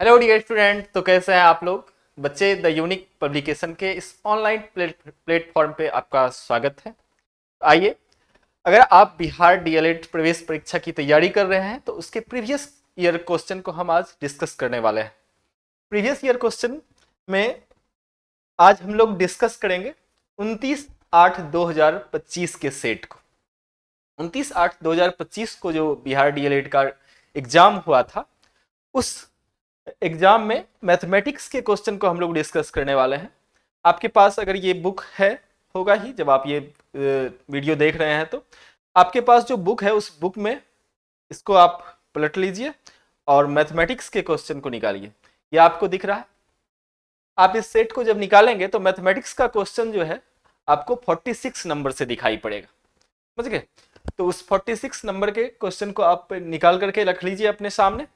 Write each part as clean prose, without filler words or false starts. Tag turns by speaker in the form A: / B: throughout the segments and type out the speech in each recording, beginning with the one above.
A: Hello dear student, तो कैसे हैं आप लोग बच्चे। द यूनिक पब्लिकेशन के इस ऑनलाइन प्लेटफॉर्म पे आपका स्वागत है। आइए, अगर आप बिहार डीएलएड प्रवेश परीक्षा की तैयारी कर रहे हैं तो उसके प्रीवियस ईयर क्वेश्चन को हम आज डिस्कस करने वाले हैं। प्रीवियस ईयर क्वेश्चन में आज हम लोग डिस्कस करेंगे 29/8/2025 के सेट को। 29/8/2025 को जो बिहार डीएलएड का एग्जाम हुआ था, उस एग्जाम में मैथमेटिक्स के क्वेश्चन को हम लोग डिस्कस करने वाले हैं। आपके पास अगर ये बुक है, होगा ही जब आप ये वीडियो देख रहे हैं, तो आपके पास जो बुक है उस बुक में इसको आप पलट लीजिए और मैथमेटिक्स के क्वेश्चन को निकालिए। ये आपको दिख रहा है। आप इस सेट को जब निकालेंगे तो मैथमेटिक्स का क्वेश्चन जो है आपको 46 नंबर से दिखाई पड़ेगा, समझ गए। तो उस 46 नंबर के क्वेश्चन को आप निकाल करके रख लीजिए अपने सामने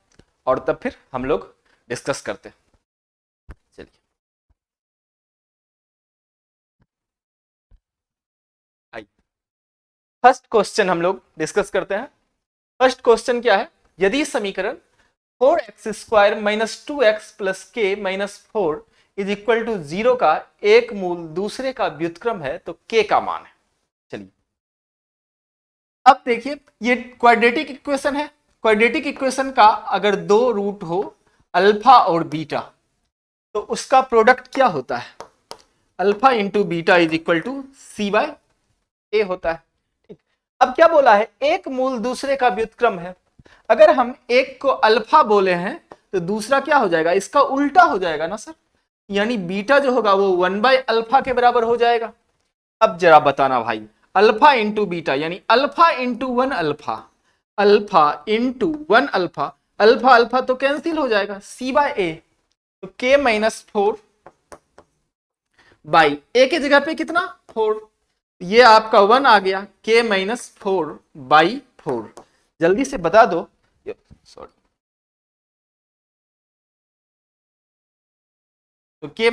A: और तब फिर हम लोग डिस्कस करते हैं। चलिए, आइए फर्स्ट क्वेश्चन हम लोग डिस्कस करते हैं। फर्स्ट क्वेश्चन क्या है? यदि समीकरण 4x² - 2x + k - 4 = 0 का एक मूल दूसरे का व्युत्क्रम है तो k का मान है। चलिए, अब देखिए, ये क्वाड्रेटिक इक्वेशन है। क्वाड्रेटिक इक्वेशन का अगर दो रूट हो, अल्फा और बीटा, तो उसका प्रोडक्ट क्या होता है? अल्फा इंटू बीटा = c/a होता है। ठीक, अब क्या बोला है? एक मूल दूसरे का व्युत्क्रम है। अगर हम एक को अल्फा बोले हैं तो दूसरा क्या हो जाएगा? इसका उल्टा हो जाएगा ना सर, यानी बीटा जो होगा वो 1/अल्फा के बराबर हो जाएगा। अब जरा बताना भाई, अल्फा इंटू बीटा यानी alpha into 1 alpha, alpha into 1 alpha, alpha alpha तो कैंसिल हो जाएगा, c/a, तो k - 4 बाई a के जगह पे कितना? 4, ये आपका 1 आ गया, k - 4/4। जल्दी से बता दो, सॉरी, तो k -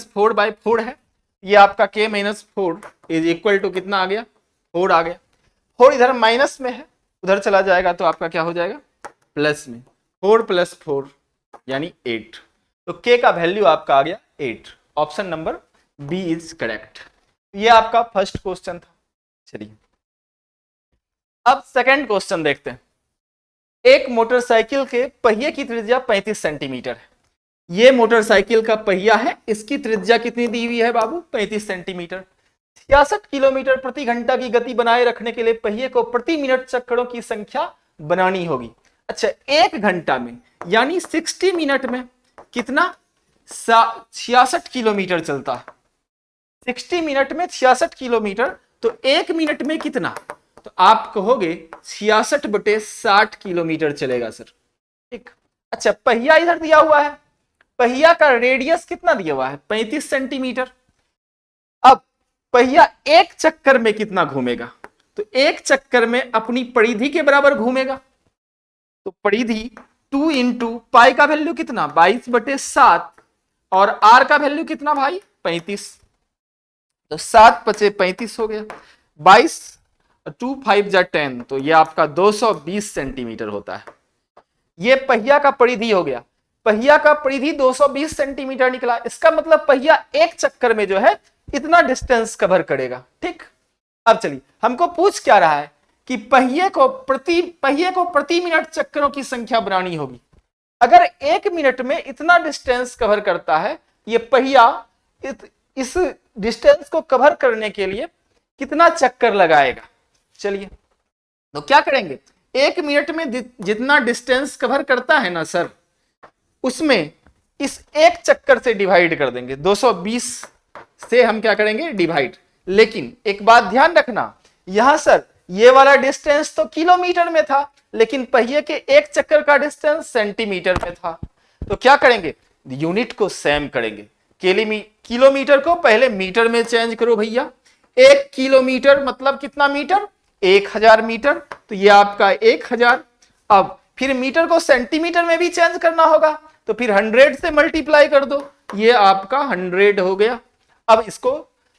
A: 4/4 है। ये आपका k - 4 = कितना आ गया? 4 आ गया। 4 इधर माइनस में है, उधर चला जाएगा तो आपका क्या हो जाएगा? प्लस में। 4 + 4 यानी 8, तो k का वैल्यू आपका आ गया 8। Option number B is correct. ये आपका फर्स्ट क्वेश्चन था। चलिए, अब सेकंड क्वेश्चन देखते हैं। एक मोटरसाइकिल के पहिए की त्रिज्या 35 सेंटीमीटर है। ये मोटरसाइकिल का पहिया है, इसकी त्रिज्या कितनी दी हुई है बाबू? 35 सेंटीमीटर। 66 किलोमीटर प्रति घंटा की गति बनाए रखने के लिए पहिए को प्रति मिनट चक्करों की संख्या बनानी होगी। अच्छा, एक घंटा में यानी 60 मिनट में कितना? 66 किलोमीटर चलता है। 60 मिनट में 66 किलोमीटर, तो एक मिनट में कितना? तो आप कहोगे 66/60 किलोमीटर चलेगा सर। ठीक, अच्छा, पहिया इधर दिया हुआ है, पहिया का रेडियस कितना दिया हुआ है? 35 सेंटीमीटर। अब पहिया एक चक्कर में कितना घूमेगा? तो एक चक्कर में अपनी परिधि के बराबर घूमेगा। तो परिधि 2 × पाई का वैल्यू कितना? 22/7, और आर का वैल्यू कितना भाई? 35, तो 7 × 5 = 35 हो गया। 22 2 5 जा 10, तो ये आपका 220 सेंटीमीटर होता है। ये पहिया का परिधि हो गया। पहिया का परिधि 220 सेंटीमीटर निकला। इसका मतलब पहिया एक चक्कर में जो है इतना डिस्टेंस कवर करेगा। ठीक, अब चलिए, हमको पूछ क्या रहा है कि पहिए को प्रति मिनट चक्करों की संख्या बनानी होगी। अगर एक मिनट में इतना डिस्टेंस कवर करता है, ये पहिया इस डिस्टेंस को कवर करने के लिए कितना चक्कर लगाएगा? चलिए, तो क्या करेंगे? एक मिनट में जितना डिस्टेंस कवर करता है ना सर, उसमें इस एक चक्कर से डिवाइड कर देंगे। 220 से हम क्या करेंगे? डिवाइड। लेकिन एक बात ध्यान रखना, यहां सर ये वाला डिस्टेंस तो किलोमीटर में था, लेकिन पहिए के एक चक्कर का डिस्टेंस सेंटीमीटर में था। तो क्या करेंगे? यूनिट को सेम करेंगे। किलोमीटर को पहले मीटर में चेंज करो भैया। 1 किलोमीटर मतलब कितना मीटर? 1000 मीटर, तो ये आपका 1000। अब फिर मीटर को सेंटीमीटर में भी चेंज करना होगा, तो फिर 100 से मल्टीप्लाई कर दो, ये आपका 100 हो गया। अब इसको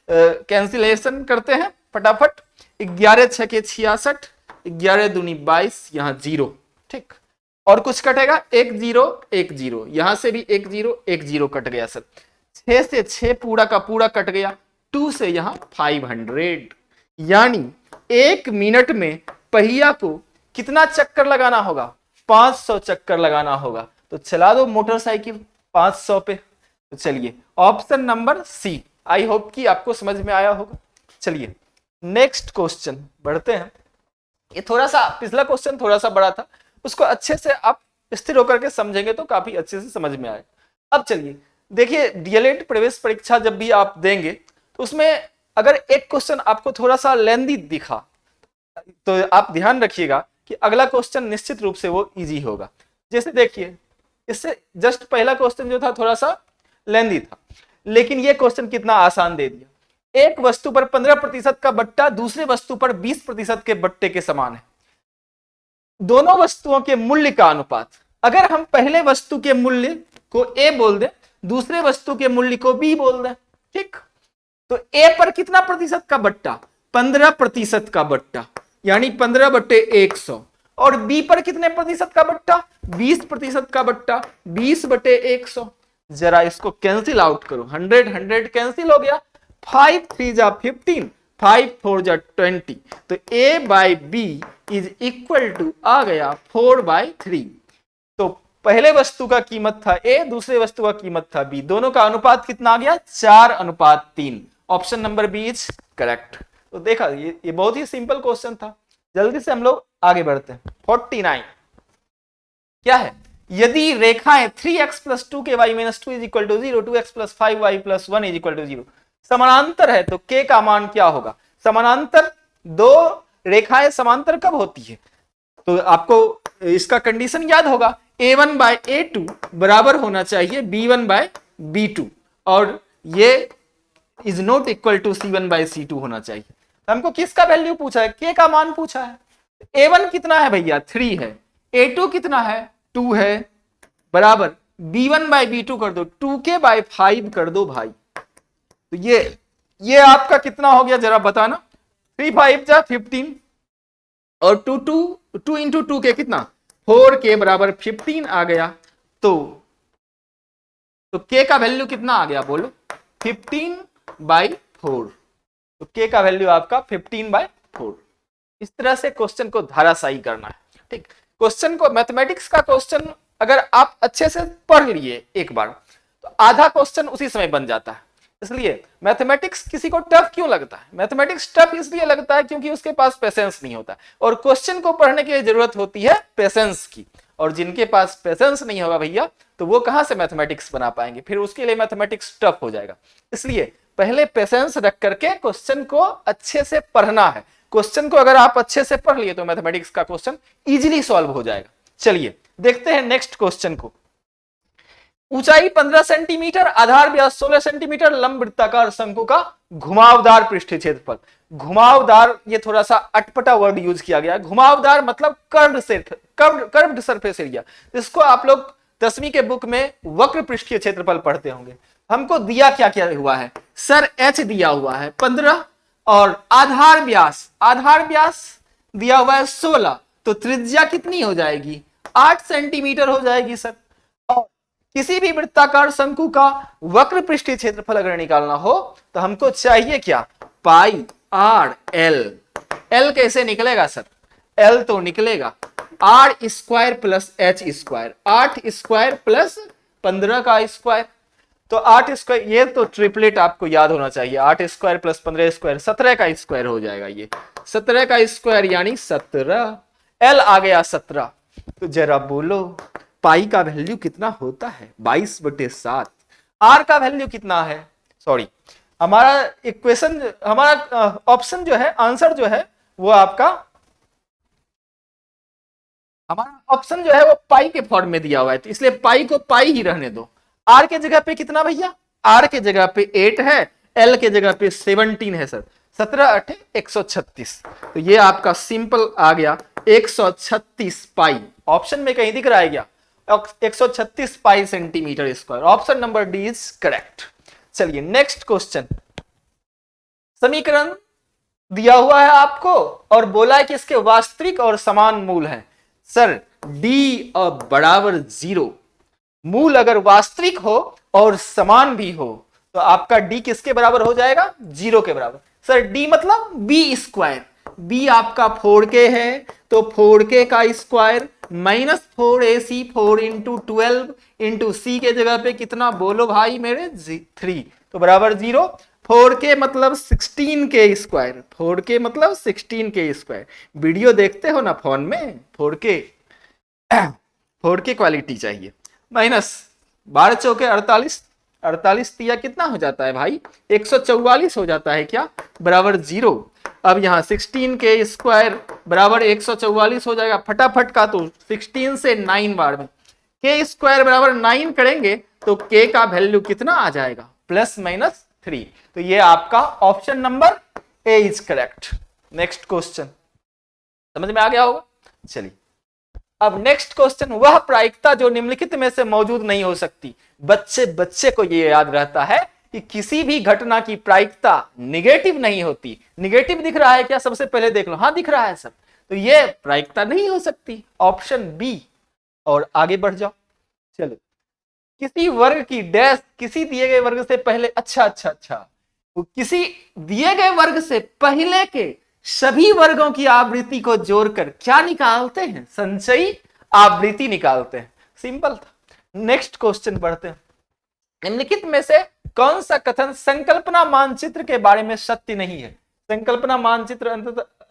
A: कैंसिलेशन करते हैं फटाफट। 11 छके 66, 11 दूनी 22, यहाँ 0, ठीक। और कुछ कटेगा, 1 0 1 0, यहां से भी 1 0 1 0 कट गया सर। 6 से 6 पूरा का पूरा कट गया, 2 से यहां 500, यानी 1 मिनट में पहिया को कितना चक्कर लगाना होगा? 500 चक्कर लगाना होगा। तो चला दो मोटरसाइकिल 500 पे। तो चलिए option number C, I hope कि आपको समझ में आया होगा। चलिए नेक्स्ट क्वेश्चन बढ़ते हैं। ये थोड़ा सा पिछला क्वेश्चन थोड़ा सा बड़ा था, उसको अच्छे से आप स्थिर होकर के समझेंगे तो काफी अच्छे से समझ में आए। अब चलिए देखिए, डीएलएड प्रवेश परीक्षा जब भी आप देंगे तो उसमें अगर एक क्वेश्चन आपको थोड़ा सा लेंदी दिखा तो आप ध्यान रखिएगा कि अगला क्वेश्चन निश्चित रूप से वो इजी होगा। जैसे देखिए, इससे जस्ट पहला क्वेश्चन जो था थोड़ा सा लेंदी था, लेकिन ये क्वेश्चन कितना आसान दे दिया। एक वस्तु पर 15% का बट्टा दूसरे वस्तु पर 20% के बट्टे के समान है। दोनों वस्तुओं के मूल्य का अनुपात, अगर हम पहले वस्तु के मूल्य को ए बोल दें, दूसरे वस्तु के मूल्य को बी बोल दें, ठीक, तो ए पर कितना प्रतिशत का बट्टा? 15% का बट्टा, यानी 15/100। और बी पर कितने प्रतिशत का बट्टा? 20% का बट्टा, 20/100। जरा इसको कैंसिल आउट करो, 100 100 कैंसिल हो गया, 5 3 जा 15, 5 4 जा 20। तो a by b is equal to आ गया 4/3। तो पहले वस्तु का कीमत था ए, दूसरे वस्तु का कीमत था बी, दोनों का अनुपात कितना आ गया? 4:3। Option number B is correct. तो देखा, ये बहुत ही सिंपल क्वेश्चन था। जल्दी से हम लोग आगे बढ़ते हैं। 49 क्या है? यदि रेखाएं 3x + 2ky - 2 is equal to 0, 2x + 5y + 1 is equal to 0 समानांतर है तो k का मान क्या होगा? समानांतर, दो रेखाएं समांतर कब होती है? तो आपको इसका कंडीशन याद होगा, a1/a2 बराबर होना चाहिए b1/b2 और ये is not equal to c1/c2 होना चाहिए। हमको किसका वैल्यू पूछा है? k का मान पूछा है। a1 कितना है भैया? 3 है। a2 कितना है? 2 है, बराबर b1/b2 कर दो, 2k/5 कर दो भाई। तो ये आपका कितना हो गया जरा बताना? 3 5 जा 15 और 2 × 2k कितना? 4k बराबर 15 आ गया। तो k का वैल्यू कितना आ गया बोलो? 15/4। तो k का वैल्यू आपका 15/4। इस तरह से क्वेश्चन को धाराशायी करना है, ठीक। क्वेश्चन को, मैथमेटिक्स का क्वेश्चन अगर आप अच्छे से पढ़ लिए एक बार तो आधा क्वेश्चन उसी समय बन जाता है। इसलिए मैथमेटिक्स किसी को टफ क्यों लगता है? मैथमेटिक्स टफ इसलिए लगता है क्योंकि उसके पास पेशेंस नहीं होता, और क्वेश्चन को पढ़ने के लिए जरूरत होती है पेशेंस की। और जिनके पास पेशेंस नहीं होगा भैया, तो वो कहां से मैथमेटिक्स बना पाएंगे? फिर उसके लिए मैथमेटिक्स टफ हो जाएगा। इसलिए पहले पेशेंस रख करके क्वेश्चन को अच्छे से पढ़ना है। क्वेश्चन को अगर आप अच्छे से पढ़ लिए तो मैथमेटिक्स का क्वेश्चन इजीली सॉल्व हो जाएगा। चलिए देखते हैं नेक्स्ट क्वेश्चन को। ऊंचाई 15 सेंटीमीटर, आधार व्यास 16 सेंटीमीटर, लंब वृत्ताकार शंकु का घुमावदार पृष्ठीय क्षेत्रफल। घुमावदार, ये थोड़ा सा अटपटा वर्ड यूज किया गया है। घुमावदार मतलब कर्व्ड सरफेस एरिया। इसको आप लोग 10वीं के बुक में वक्र पृष्ठीय क्षेत्रफल पढ़ते होंगे। हमको दिया क्या क्या हुआ है सर? h दिया हुआ है 15 और आधार व्यास दिया हुआ है 16, तो त्रिज्या कितनी हो जाएगी? 8 सेंटीमीटर हो जाएगी सर। और किसी भी वृत्ताकार शंकु का वक्र पृष्ठीय क्षेत्रफल अगर निकालना हो तो हमको चाहिए क्या? पाई आर एल। एल कैसे निकलेगा सर? एल तो निकलेगा r² + h², 8² + 15 का स्क्वायर। तो 8², ये तो ट्रिपलेट आपको याद होना चाहिए। 8² + 15², 17 का स्क्वायर हो जाएगा। ये 17 का स्क्वायर यानी 17। एल आ गया 17। तो जरा बोलो पाई का वैल्यू कितना होता है? 22/7। आर का वैल्यू कितना है? सॉरी, हमारा इक्वेशन, हमारा ऑप्शन जो है, आंसर जो है वो आपका, हमारा ऑप्शन जो है वो पाई के फॉर्म में दिया हुआ है, तो इसलिए पाई को पाई ही रहने दो। आर के जगह पे कितना भैया? आर के जगह पे 8 है, एल के जगह पे 17 है सर। 17 8 136। तो ये आपका सिंपल आ गया 136 पाई। ऑप्शन में कहीं दिख रहा है क्या? 136 पाई centimetre square. Option number D is correct. चलिए नेक्स्ट क्वेश्चन। समीकरण दिया हुआ है आपको और बोला है कि इसके वास्तविक और समान मूल हैं। सर डी बराबर 0, मूल अगर वास्तविक हो और समान भी हो तो आपका डी किसके बराबर हो जाएगा? 0 के बराबर। सर डी मतलब बी स्क्वायर, बी आपका 4k है तो 4k का स्क्वायर -4ac 4 इंटू 12 इंटू सी के जगह पे कितना बोलो भाई मेरे? 3, तो बराबर 0। 4k मतलब 16k स्क्वायर, 4k मतलब 16k स्क्वायर। वीडियो देखते हो ना फोन में? 4k 4k क्वालिटी चाहिए। माइनस 12 चौके 48, 48 तिया कितना हो जाता है भाई? 144 हो जाता है क्या? बराबर 0। अब यहाँ 16k स्क्वायर बराबर 144 हो जाएगा फटाफट का, तो 16 से 9 बार में k स्क्वायर बराबर 9 करेंगे तो k का वैल्यू कितना आ जाएगा? +-3। तो ये आपका option number A is correct. Next question समझ में आ गया होगा। चलिए अब नेक्स्ट क्वेश्चन, वह प्रायिकता जो निम्नलिखित में से मौजूद नहीं हो सकती। बच्चे को ये याद रहता है कि किसी भी घटना की प्रायिकता निगेटिव नहीं होती। निगेटिव दिख रहा है क्या? सबसे पहले देख लो, हाँ दिख रहा है सर, तो ये प्रायिकता नहीं हो सकती, ऑप्शन बी। और आगे बढ़ जाओ। चलो किसी वर्ग की डैश किसी दिए गए वर्ग से पहले, अच्छा, तो किसी दिए गए वर्ग से पहले के सभी वर्गों की आवृत्ति को जोड़कर क्या निकालते हैं? संचयी आवृत्ति निकालते हैं। सिंपल था। नेक्स्ट क्वेश्चन पढ़ते हैं। निम्नलिखित में से कौन सा कथन संकल्पना मानचित्र के बारे में सत्य नहीं है? संकल्पना मानचित्र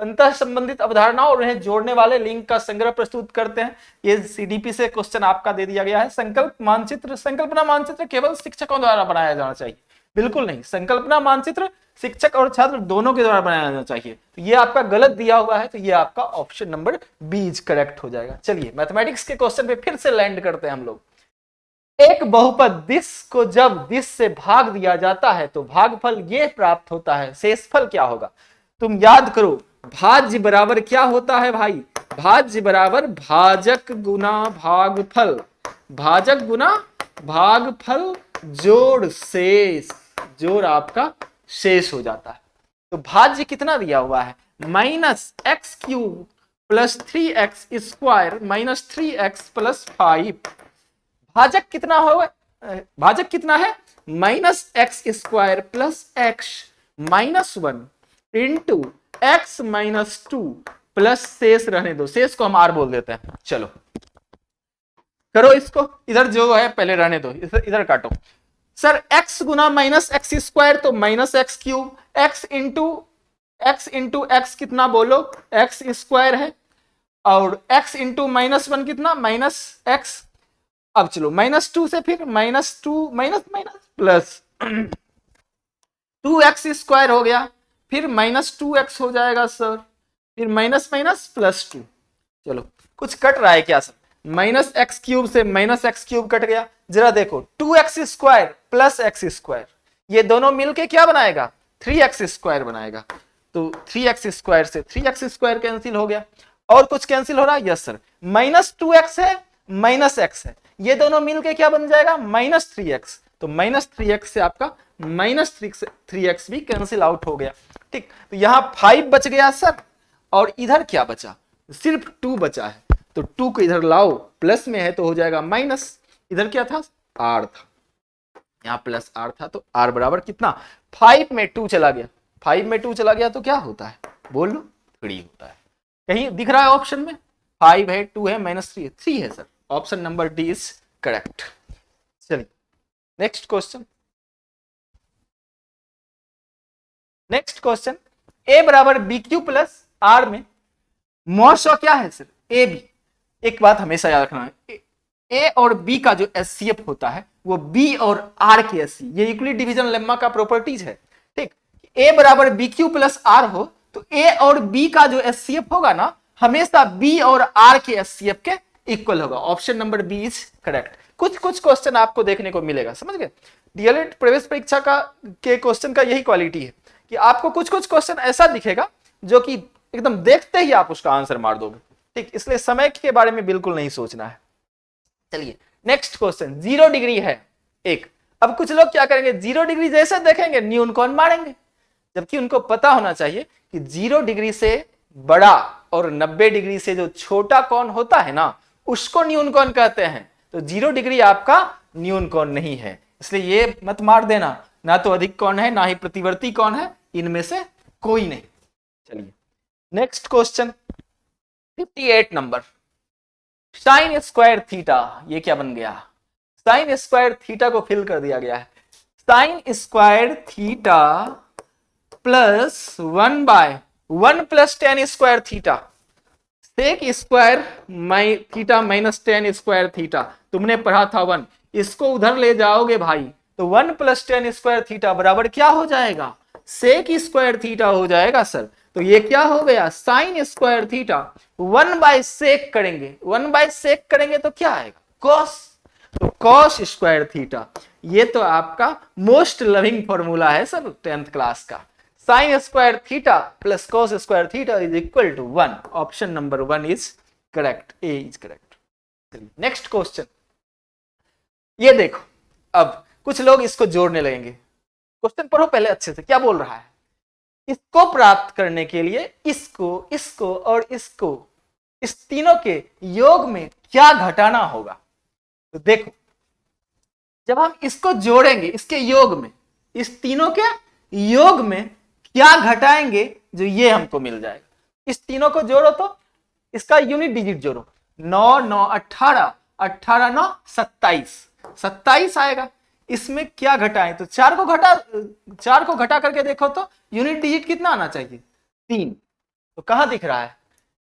A: अंतः संबंधित अवधारणाओं और उन्हें जोड़ने वाले लिंक का संग्रह प्रस्तुत करते हैं। ये सीडीपी से क्वेश्चन आपका दे दिया गया है। संकल्पना मानचित्र केवल शिक्षकों द्वारा बनाया जाना चाहिए? बिल्कुल नहीं, संकल्पना मानचित्र शिक्षक और छात्र दोनों के द्वारा बनाया जाना चाहिए। तो ये आपका गलत दिया हुआ है, तो ये आपका option number B is correct हो जाएगा। चलिए मैथमेटिक्स के क्वेश्चन पे फिर से लैंड करते हैं हम लोग। एक बहुपद दिस को जब दिस से भाग दिया जाता है तो भागफल ये प्राप्त होता है, शेषफल क्या होगा? तुम याद करो, भाज्य बराबर क्या होता है भाई? भाज्य बराबर भाजक गुना भागफल, भाजक गुना भागफल जोड़ शेष, जोड़ आपका शेष हो जाता है। तो भाज्य कितना दिया हुआ है? -x³ + 3x square -3x + 5। भाजक कितना होगा? भाजक कितना है? -x² + x -1 into x -2 plus शेष रहने दो, शेष को हम r बोल देते हैं। चलो करो इसको, इधर जो है पहले रहने दो, इधर काटो। सर x गुना -x² तो -x³, x इंटू x कितना बोलो? x² है, और x इंटू -1 कितना? -x। अब चलो -2 से फिर -2 प्लस 2x² हो गया, फिर -2x हो जाएगा सर, फिर +2। चलो कुछ कट रहा है क्या सर? -x³ से -x³ कट गया। जरा देखो 2x² + x², ये दोनों मिलके क्या बनाएगा? 3x² बनाएगा। तो 3x² से 3x² कैंसिल हो गया। और कुछ कैंसिल हो रहा है? यस सर, -2x है -x है, ये दोनों मिलके क्या बन जाएगा? -3x। तो -3x से आपका -3x भी कैंसिल आउट हो गया। ठीक, तो यहां 5 बच गया सर, और इधर क्या बचा? सिर्फ 2 बचा है। तो 2 को इधर लाओ, प्लस में है तो हो जाएगा माइनस। इधर क्या था? r था, यहाँ +r था, तो r बराबर कितना? 5 में 2 चला गया, 5 में 2 चला गया तो क्या होता है? बोल लो, 3 होता है। कहीं दिख रहा है ऑप्शन में? 5 है, 2 है, -3 है, 3 है sir. Option number D is correct. चलिए next question. Next question, a बराबर BQ + r में मॉशा क्या है सर? A B. एक बात हमेशा याद रखना है, ए और बी का जो एचसीएफ होता है वो बी और आर के एससी, ये इक्वली डिवीजन लेम्मा का प्रॉपर्टीज है। ठीक, ए बराबर BQ + r हो तो ए और बी का जो एचसीएफ होगा ना, हमेशा बी और आर के एचसीएफ के इक्वल होगा। Option number B is correct. कुछ क्वेश्चन आपको देखने को मिलेगा, समझ गए? डीएलएड प्रवेश परीक्षा का के क्वेश्चन का यही क्वालिटी है कि आपको कुछ क्वेश्चन ऐसा दिखेगा जो कि एकदम देखते ही आप उसका आंसर मार दोगे। ठीक, इसलिए समय के बारे में बिल्कुल नहीं सोचना है। चलिए नेक्स्ट क्वेश्चन, 0 डिग्री है एक। अब कुछ लोग क्या करेंगे, 0 डिग्री जैसे देखेंगे न्यून कौन मारेंगे, जबकि उनको पता होना चाहिए कि 0 डिग्री से बड़ा और 90 डिग्री से जो छोटा कोण होता है ना, उसको न्यून कोण कहते हैं। तो 0 डिग्री आपका न्यून कोण नहीं है, इसलिए ये मत मार देना, ना तो अधिक कोण है ना ही प्रतिवर्ती कोण है, इनमें से कोई नहीं। चलिए नेक्स्ट क्वेश्चन 58 नंबर, साइन स्क्वायर थीटा, ये क्या बन गया, साइन स्क्वायर थीटा को फिल कर दिया गया है, sine square theta plus 1/1 plus tan square theta, sec square theta minus tan square theta, तुमने पढ़ा था 1, इसको उधर ले जाओगे भाई तो 1 प्लस टेन स्क्वायर थीटा बराबर क्या हो जाएगा, सेक स्क्वायर थीटा हो जाएगा सर। तो ये क्या हो गया, साइन स्क्वायर थीटा, 1/सेक करेंगे, 1/सेक करेंगे तो क्या आएगा, कॉस, तो कॉस स्क्वायर थीटा। ये तो आपका मोस्ट लविंग फॉर्मूला है सर 10th क्लास का, sine square theta plus cos square theta is equal to 1। Option number 1 is correct, A is correct. Next question, ये देखो, अब कुछ लोग इसको जोड़ने लगेंगे, क्वेश्चन पढ़ो पहले अच्छे से, क्या बोल रहा है, इसको प्राप्त करने के लिए इसको, इसको और इसको, इस तीनों के योग में क्या घटाना होगा। तो देखो, जब हम इसको जोड़ेंगे इसके योग में, इस तीनों के योग में क्या घटाएंगे, जो ये हमको मिल जाएगा, इस तीनों को जोड़ो तो इसका यूनिट डिजिट जोड़ो, 9 9 18, 18 9 27, 27 आएगा। इसमें क्या घटाएं, तो 4 को घटा करके देखो तो यूनिट डिजिट कितना आना चाहिए, 3। तो कहां दिख रहा है,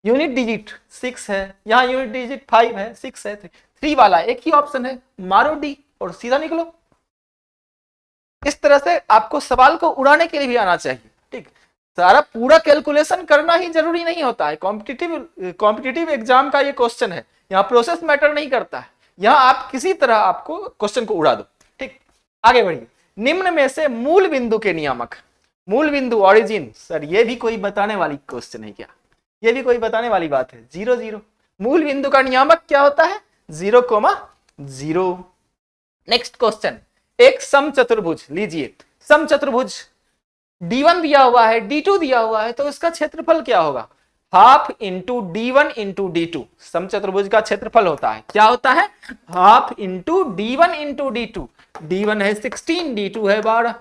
A: यूनिट डिजिट 6 है, यहां यूनिट डिजिट 5 है, 6 है, 3 वाला एक ही ऑप्शन है, मारो डी और सीधा निकलो। इस तरह से आपको सवाल को उड़ाने के लिए भी आना चाहिए, ठीक। सारा पूरा कैलकुलेशन करना ही जरूरी नहीं होता है, कॉम्पिटिटिव एग्जाम का ये क्वेश्चन है, यहाँ प्रोसेस मैटर नहीं करता है, यहाँ आप किसी तरह आपको क्वेश्चन को उड़ा दो, ठीक। आगे बढ़िए, निम्न में से मूल बिंदु के नियामक, मूल बिंदु ऑरिजिन, सर ये भी कोई बताने वाली क्वेश्चन है क्या, ये भी कोई बताने वाली बात है, 0 0, मूल बिंदु का नियामक क्या होता है, 0,0। नेक्स्ट क्वेश्चन, एक समचतुर्भुज लीजिए, समचतुर्भुज D1 दिया हुआ है, D2 दिया हुआ है, तो इसका क्षेत्रफल क्या होगा, half into D1 into D2, समचतुर्भुज का क्षेत्रफल होता है, क्या होता है, half into D1 into D2, D1 है 16, D2 है 12,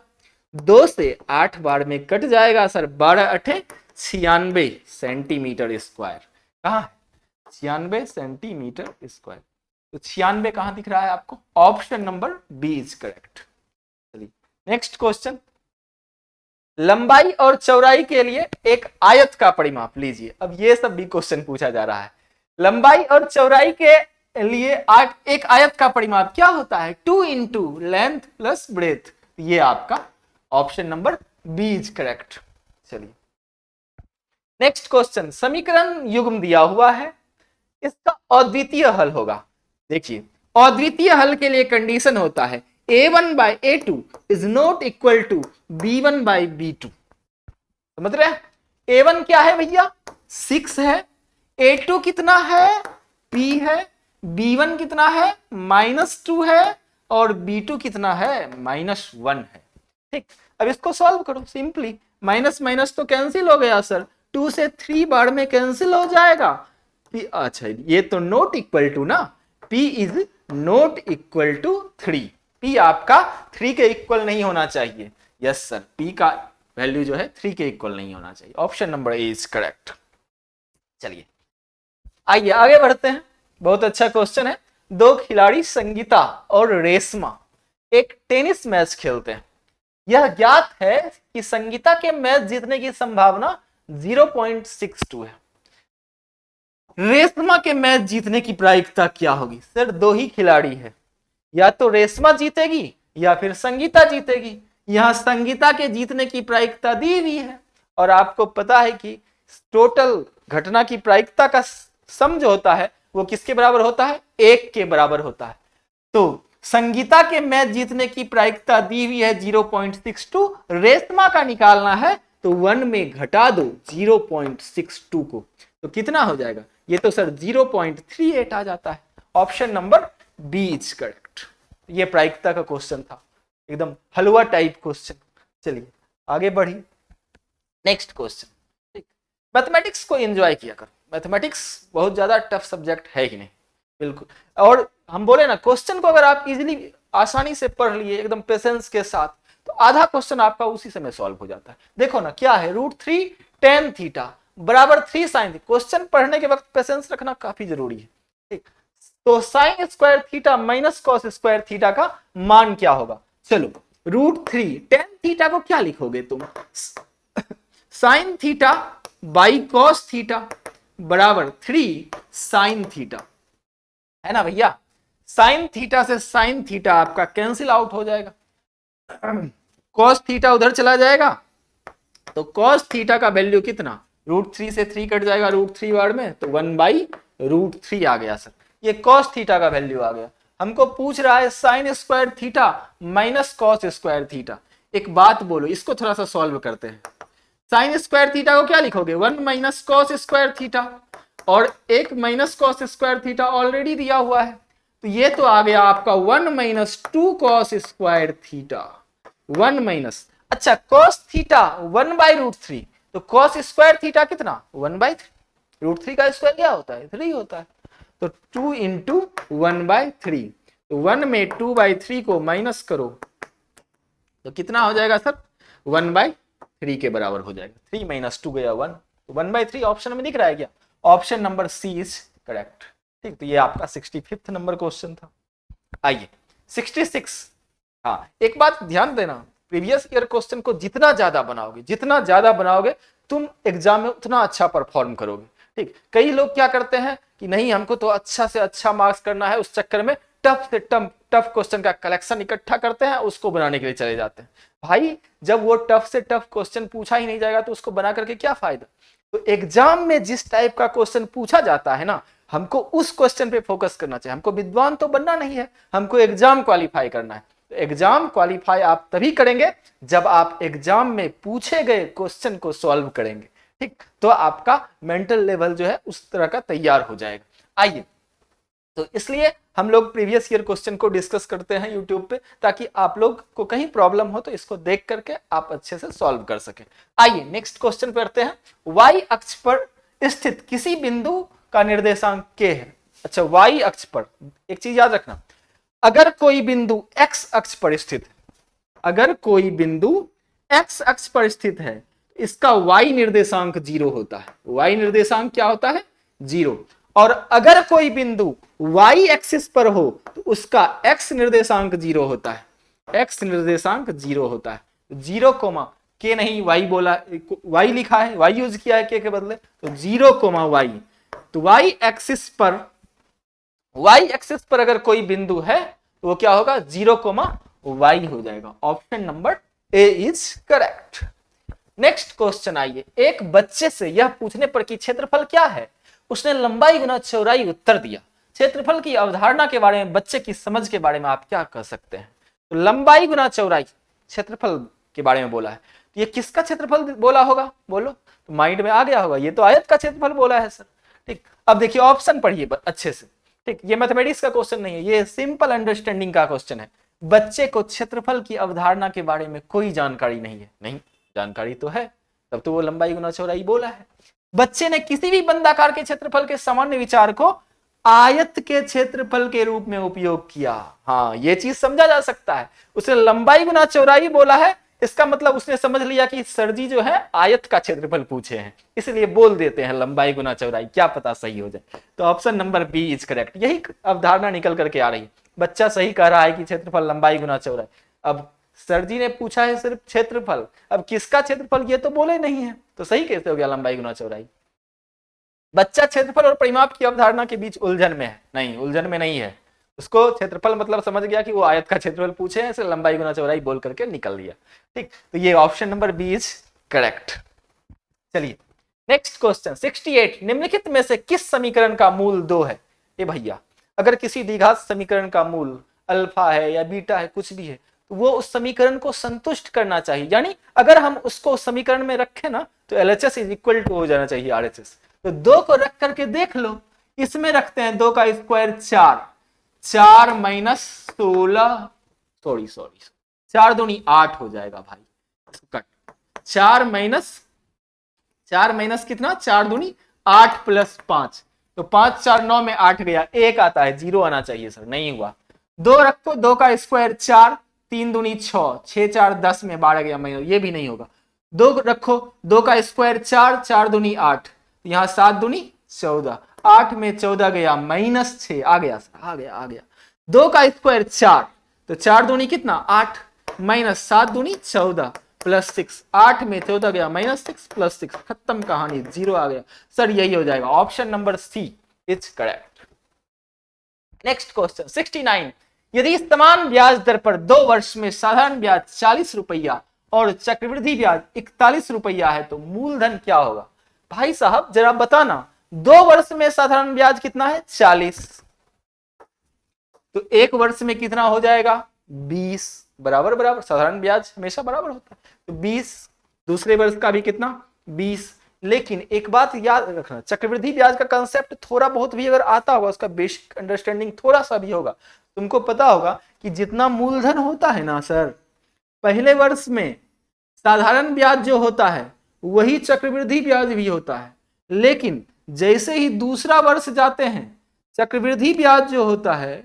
A: 2 से 8 बार में कट जाएगा सर, 12 8 96 सेंटीमीटर स्क्वायर, कहाँ है 96 सेंटीमीटर स्क्वायर, तो 96 कहां दिख रहा है आपको, option number B is correct. चलिए नेक्स्ट क्वेश्चन, लंबाई और चौड़ाई के लिए एक आयत का परिमाप लीजिए। अब ये सब भी क्वेश्चन पूछा जा रहा है, लंबाई और चौड़ाई के लिए एक आयत का परिमाप क्या होता है, 2 इंटू लेंथ प्लस ब्रेथ, ये आपका option number B is correct. चलिए नेक्स्ट क्वेश्चन, समीकरण युग्म दिया हुआ है, इसका अद्वितीय हल होगा। देखिए अद्वितीय हल के लिए कंडीशन होता है a1/a2 is not equal to b1/b2, समझ रहे हैं, a1 क्या है भैया 6 है, a2 कितना है p है, b1 कितना है -2 है और b2 कितना है -1 है, ठीक। अब इसको सॉल्व करो सिंपली, माइनस माइनस तो कैंसिल हो गया सर, 2 से 3 बार में कैंसिल हो जाएगा, अच्छा ये तो नॉट इक्वल टू ना, p is not equal to 3, p आपका 3 के इक्वल नहीं होना चाहिए, यस सर, p का वैल्यू जो है 3 के इक्वल नहीं होना चाहिए, option number A is correct. चलिए आइए आगे बढ़ते हैं, बहुत अच्छा क्वेश्चन है, 2 खिलाड़ी संगीता और रेशमा एक टेनिस मैच खेलते हैं, यह ज्ञात है कि संगीता के मैच जीतने की संभावना 0.62 है, रेशमा के मैच जीतने की प्रायिकता क्या होगी, सर 2 ही खिलाड़ी है, या तो रेशमा जीतेगी या फिर संगीता जीतेगी, यहां संगीता के जीतने की प्रायिकता दी हुई है, और आपको पता है कि टोटल घटना की प्रायिकता का सम जो होता है वो किसके बराबर होता है, 1 के बराबर होता है, तो संगीता के मैच जीतने की प्रायिकता दी हुई है 0.62, रेशमा का निकालना है तो 1 में घटा दो 0.62 को, तो कितना हो जाएगा, ये तो सर 0.38 आ जाता है, option number B is correct. ये प्रायिकता का क्वेश्चन था, एकदम हलवा टाइप क्वेश्चन। चलिए आगे बढ़ी, नेक्स्ट क्वेश्चन, ठीक, मैथमेटिक्स को एंजॉय किया कर, मैथमेटिक्स बहुत ज्यादा टफ सब्जेक्ट है ही नहीं, बिल्कुल। और हम बोले ना, क्वेश्चन को अगर आप इजीली आसानी से पढ़ लिए एकदम पेशेंस के साथ, तो आधा क्वेश्चन आपका उसी समय सॉल्व हो जाता है। देखो ना क्या है, √3 tan थीटा बराबर 3 sin। क्वेश्चन पढ़ने के वक्त पेशेंस रखना काफी जरूरी है, ठीक। तो sign square theta minus cos square theta का मान क्या होगा? चलो, √3 tan थीटा को क्या लिखोगे तुम? Sine theta by cos theta बराबर 3 साइन थीटा, है ना भैया। साइन थीटा से साइन थीटा आपका कैंसिल आउट हो जाएगा, कॉस थीटा उधर चला जाएगा, तो कॉस थीटा का वैल्यू कितना? √3 से 3 कट जाएगा √3 बार में, तो 1/√3 आ गया सर। ये कॉस थीटा का वैल्यू आ गया। हमको पूछ रहा है sine square theta minus cos square theta. एक बात बोलो, इसको थोड़ा सा सॉल्व करते हैं। साइन स्क्वायर थीटा को क्या लिखोगे? 1 माइनस कॉस स्क्वायर थीटा, और एक minus cos square theta already दिया हुआ है, तो ये तो आ गया आपका 1 minus 2 cos square theta. 1 minus, अच्छा कॉस थीटा 1/√3, तो कॉस स्क्वायर थीटा कितना? 1/3। √3 का स्क्वायर क्या होता है? 3 होता है, तो 2 इंटू 1/3, तो 1 में 2/3 को माइनस करो तो कितना हो जाएगा सर? 1/3 के बराबर हो जाएगा। 3 माइनस 2 गया 1, तो 1/3 ऑप्शन में दिख रहा है क्या? Option number C is correct, ठीक। तो ये आपका 65वां नंबर क्वेश्चन था। आइए 66। हाँ, एक बात ध्यान देना, प्रीवियस ईयर क्वेश्चन को जितना ज्यादा बनाओगे तुम एग्जाम में उतना अच्छा परफॉर्म करोगे, ठीक। कई लोग क्या करते हैं कि नहीं हमको तो अच्छा से अच्छा मार्क्स करना है, उस चक्कर में टफ से टफ क्वेश्चन का कलेक्शन इकट्ठा करते हैं, उसको बनाने के लिए चले जाते हैं। भाई जब वो टफ से टफ क्वेश्चन पूछा ही नहीं जाएगा तो उसको बना करके क्या फायदा? तो एग्जाम में जिस टाइप का क्वेश्चन पूछा जाता है ना, हमको उस क्वेश्चन पे फोकस करना चाहिए। हमको विद्वान तो बनना नहीं है, हमको एग्जाम क्वालिफाई करना है। तो एग्जाम क्वालिफाई आप तभी करेंगे जब आप एग्जाम में पूछे गए क्वेश्चन को सॉल्व करेंगे, ठीक। तो आपका मेंटल लेवल जो है उस तरह का तैयार हो जाएगा। आइए, तो इसलिए हम लोग प्रीवियस ईयर क्वेश्चन को डिस्कस करते हैं यूट्यूब पे, ताकि आप लोग को कहीं प्रॉब्लम हो तो इसको देख करके आप अच्छे से सॉल्व कर सकें। आइए नेक्स्ट क्वेश्चन पढ़ते हैं। वाई अक्ष पर स्थित किसी बिंदु का निर्देशांक k है। अच्छा, वाई अक्ष पर एक चीज याद रखना, अगर कोई बिंदु x अक्ष पर स्थित है, अगर कोई बिंदु x अक्ष पर स्थित है, इसका y निर्देशांक 0 होता है। y निर्देशांक क्या होता है? 0। और अगर कोई बिंदु y एक्सिस पर हो तो उसका x निर्देशांक 0 होता है। x निर्देशांक 0 होता है। 0 कोमा k नहीं, y बोला, y लिखा है, y यूज किया है k के बदले, तो 0 कोमा y। तो y एक्सिस पर अगर कोई बिंदु है तो वो क्या होगा? 0 कोमा y हो जाएगा। Option number A is correct. Next question आइए। एक बच्चे से यह पूछने पर कि क्षेत्रफल क्या है, उसने लंबाई गुना चौड़ाई उत्तर दिया। क्षेत्रफल की अवधारणा के बारे में, बच्चे की समझ के बारे में आप क्या कह सकते हैं? तो लंबाई गुना चौड़ाई क्षेत्रफल के बारे में बोला है, तो ये किसका क्षेत्रफल बोला होगा? बोलो, तो माइंड में आ गया होगा, ये तो आयत का क्षेत्रफल बोला है सर, ठीक। अब देखिए ऑप्शन पढ़िए अच्छे से, ठीक। ये मैथमेटिक्स का क्वेश्चन नहीं है, ये सिंपल अंडरस्टैंडिंग का क्वेश्चन है। बच्चे को क्षेत्रफल की अवधारणा के बारे में कोई जानकारी नहीं है, नहीं जानकारी तो है, तब तो वो लंबाई गुना चौड़ाई बोला है। बच्चे ने किसी भी बंदाकार के क्षेत्रफल के सामान्य विचार को आयत के क्षेत्रफल के रूप में उपयोग किया। हाँ, ये चीज समझा जा सकता है। उसने लंबाई गुना चौड़ाई बोला है, इसका मतलब उसने समझ लिया कि सर जी जो है आयत का क्षेत्रफल पूछे हैं, इसलिए बोल देते हैं लंबाई गुना चौड़ाई, क्या पता सही हो जाए। तो option number B is correct. यही अवधारणा निकल करके आ रही है। बच्चा सही कह रहा है कि क्षेत्रफल लंबाई गुना चौड़ाई। अब सर जी ने पूछा है सिर्फ क्षेत्रफल, अब किसका क्षेत्रफल ये तो बोले नहीं है, तो सही कैसे हो गया लंबाई गुना चौड़ाई? बच्चा क्षेत्रफल और परिमाप की अवधारणा के बीच उलझन में है। नहीं, उलझन में नहीं है। उसको क्षेत्रफल मतलब समझ गया कि वो आयत का क्षेत्रफल पूछे हैं, इसलिए लंबाई गुना चौड़ाई बोल करके निकल लिया, ठीक। तो ये option number B is correct. चलिए नेक्स्ट क्वेश्चन 68। निम्नलिखित में से किस समीकरण का मूल 2 है? ए भैया, अगर किसी द्विघात समीकरण का मूल अल्फा है या बीटा है, कुछ भी है, तो वो उस समीकरण को संतुष्ट करना चाहिए। यानी अगर हम उसको समीकरण में रखें ना, तो LHS इज इक्वल टू हो जाना चाहिए RHS। तो 2 को रख करके देख लो, इसमें रखते हैं 2 का स्क्वायर 4, 4 माइनस 16, सॉरी 4 दूनी 8 हो जाएगा भाई, कट। 4 माइनस 4 माइनस कितना, 4 दूनी 8 प्लस 5, तो 5 4 9 में 8 गया, 1 आता है, 0 आना चाहिए सर, नहीं हुआ। 2 रखो, 2 का स्क्वायर 4, 3 दूनी 6, 6 4 10 में 12 गया, मैं ये भी नहीं होगा। 2 रखो, 2 का स्क्वायर 4, 4 दूनी 8, यहाँ 7 दूनी 14, 8 में 14 गया, -6 आ गया सर, आ गया। 2 का स्क्वायर 4, तो 4 दूनी कितना 8, माइनस 7 दूनी 14 प्लस 6, 8 में 14 गया, -6 प्लस 6, खत्म कहानी, 0 आ गया सर, यही हो जाएगा, option number C is correct. Next question 69, यदि समान ब्याज दर पर 2 वर्ष में साधारण ब्याज 40 रुपया और चक्रवृद्धि ब्याज 41 रुपया है तो मूलधन क्या होगा? भाई साहब जरा बताना, 2 वर्ष में साधारण ब्याज कितना है 40, तो 1 वर्ष में कितना हो जाएगा 20, बराबर बराबर, साधारण ब्याज हमेशा बराबर होता है, तो 20, दूसरे वर्ष का भी कितना 20। लेकिन एक बात याद रखना, चक्रवृद्धि ब्याज का कंसेप्ट थोड़ा बहुत भी अगर आता होगा, उसका बेसिक अंडरस्टैंडिंग थोड़ा सा भी होगा, तुमको पता होगा कि जितना मूलधन होता है ना सर, पहले वर्ष में साधारण ब्याज जो होता है वही चक्रवृद्धि ब्याज भी होता है, लेकिन जैसे ही दूसरा वर्ष जाते हैं, चक्रवृद्धि ब्याज जो होता है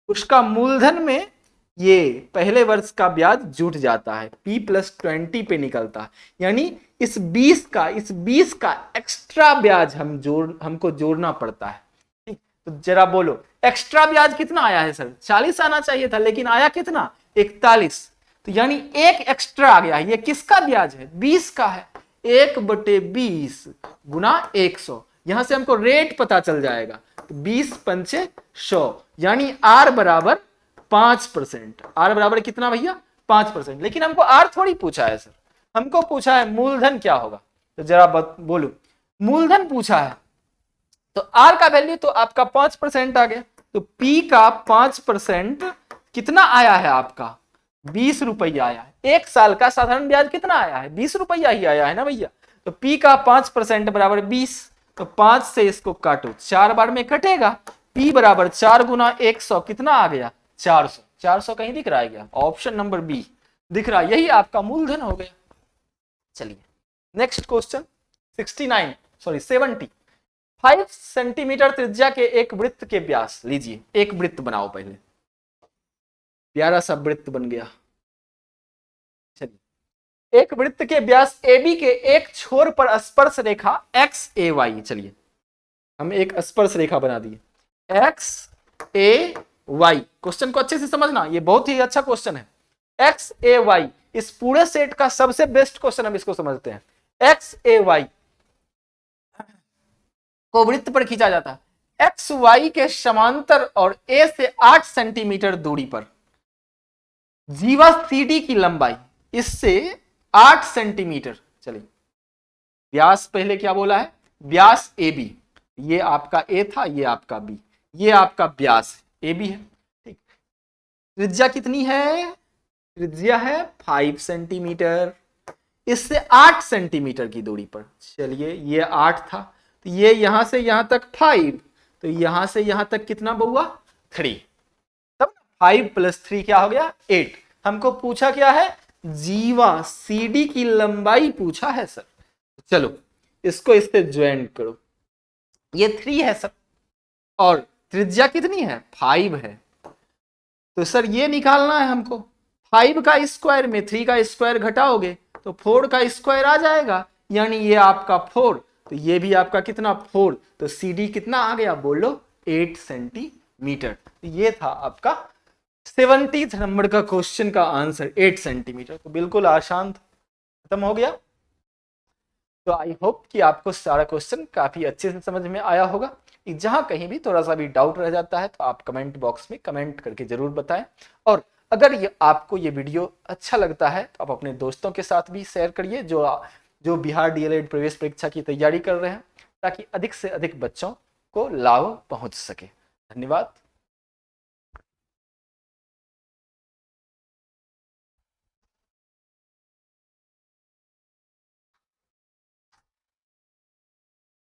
A: उसका मूलधन में ये पहले वर्ष का ब्याज जुट जाता है, P+20 पे निकलता है, यानी इस 20 का एक्स्ट्रा ब्याज हमको जोड़ना पड़ता है। ठीक, तो जरा बोलो एक्स्ट्रा ब्याज कितना आया है सर, 40 आना चाहिए था, लेकिन आया कितना 41, तो यानी एक एक्स्ट्रा आ गया है। ये किसका ब्याज है, 20 का है, 1/20 गुना 100, यहां से हमको रेट पता चल जाएगा, 20 पंचे 100, यानी R बराबर 5%। R बराबर कितना भैया 5%, लेकिन हमको R थोड़ी पूछा है सर, हमको पूछा है मूलधन क्या होगा, तो जरा बोलो मूलधन पूछा है, तो R का वैल्यू तो आपका 5% आ गया, तो P का 5% कितना आया है आपका 20 रुपया आया है। 1 साल का साधारण ब्याज कितना आया है 20 रुपया ही आया है ना भैया, तो P का 5% बराबर 20, तो 5 से इसको काटो, 4 बार में कटेगा, P बराबर 4 गुना 100 कितना आ गया 400, 400 कहीं दिख रहा है क्या, ऑप्शन नंबर बी दिख रहा है, यही आपका मूलधन हो गया। चलिए नेक्स्ट क्वेश्चन 70, 5 सेंटीमीटर त्रिज्या के एक वृत्त के व्यास, लीजिए एक वृत्त बनाओ, पहले प्यारा सा वृत्त बन गया। चलिए एक वृत्त के व्यास AB के एक छोर पर स्पर्श रेखा XAY, चलिए हम एक स्पर्श रेखा बना दिए XAY, क्वेश्चन को अच्छे से समझना, ये बहुत ही अच्छा क्वेश्चन है। XAY इस पूरे सेट का सबसे बेस्ट क्वेश्चन, हम इसको समझते हैं। XAY को वृत्त पर खींचा जाता है XY के समांतर और A से 8 सेंटीमीटर दूरी पर, जीवा CD की लंबाई इससे 8 सेंटीमीटर। चलिए व्यास पहले क्या बोला है, व्यास AB, ये आपका A था, ये आपका B, ये आपका व्यास AB है। ठीक, त्रिज्या कितनी है, त्रिज्या है 5 सेंटीमीटर, इससे 8 सेंटीमीटर की दूरी पर, चलिए ये 8 था, तो ये यहां से यहां तक 5, तो यहां से यहां तक कितना हुआ 3, तब 5 + 3 क्या हो गया 8। हमको पूछा क्या है, जीवा CD की लंबाई पूछा है सर, चलो इसको इससे ज्वाइन करो, ये 3 है सर और त्रिज्या कितनी है 5 है, तो सर ये निकालना है हमको, 5 का स्क्वायर में 3 का स्क्वायर घटाओगे तो 4 का स्क्वायर आ जाएगा, यानी ये आपका 4, तो ये भी आपका कितना 4, तो CD कितना आ गया बोलो 8 सेंटीमीटर। तो ये था आपका 70 नंबर का क्वेश्चन का आंसर 8 सेंटीमीटर, तो बिल्कुल आसान खत्म हो गया। तो आई होप कि आपको सारा क्वेश्चन काफी अच्छे से समझ में आया होगा। जहां कहीं भी थोड़ा सा भी डाउट रह जाता है तो आप कमेंट बॉक्स में कमेंट करके जरूर बताएं, और अगर आपको ये वीडियो अच्छा लगता है तो आप अपने दोस्तों के साथ भी शेयर करिए जो बिहार DLED प्रवेश परीक्षा की तैयारी कर रहे हैं, ताकि अधिक से अधिक बच्चों को लाभ पहुंच सके। धन्यवाद।